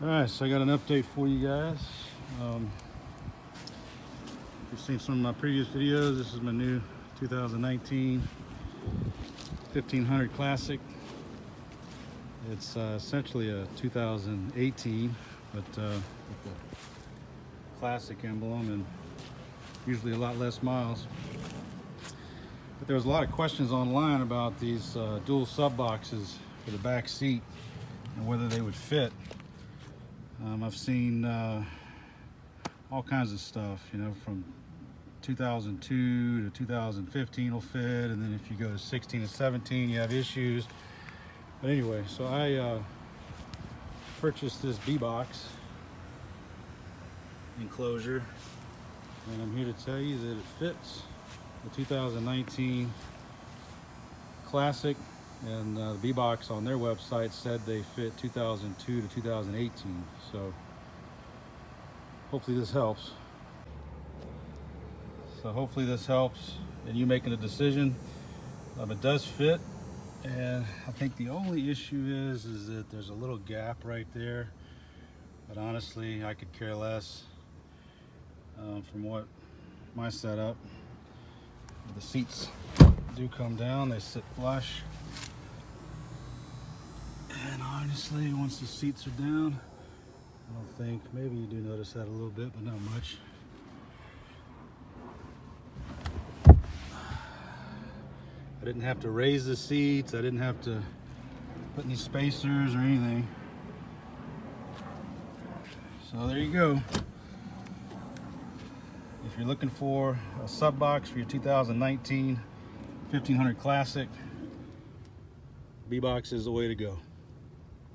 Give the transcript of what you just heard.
Alright, so I got an update for you guys. You've seen some of my previous videos. This is my new 2019 1500 Classic. It's essentially a 2018, but with the Classic emblem and usually a lot less miles. But there was a lot of questions online about these dual sub boxes for the back seat and whether they would fit. I've seen all kinds of stuff, you know, from 2002 to 2015 will fit, and then if you go to 16 and 17 you have issues. But anyway, so I purchased this Bbox enclosure, and I'm here to tell you that it fits the 2019 Classic, and the Bbox on their website said they fit 2002 to 2018. So hopefully this helps. In you making a decision. It does fit, and I think the only issue is that there's a little gap right there, but honestly I could care less. From what my setup, the seats do come down, they sit flush, and honestly once the seats are down, I don't think, maybe you do notice that a little bit, but not much. I didn't have to raise the seats, I didn't have to put any spacers or anything. So there you go. If you're looking for a sub box for your 2019 1500 Classic, Bbox is the way to go.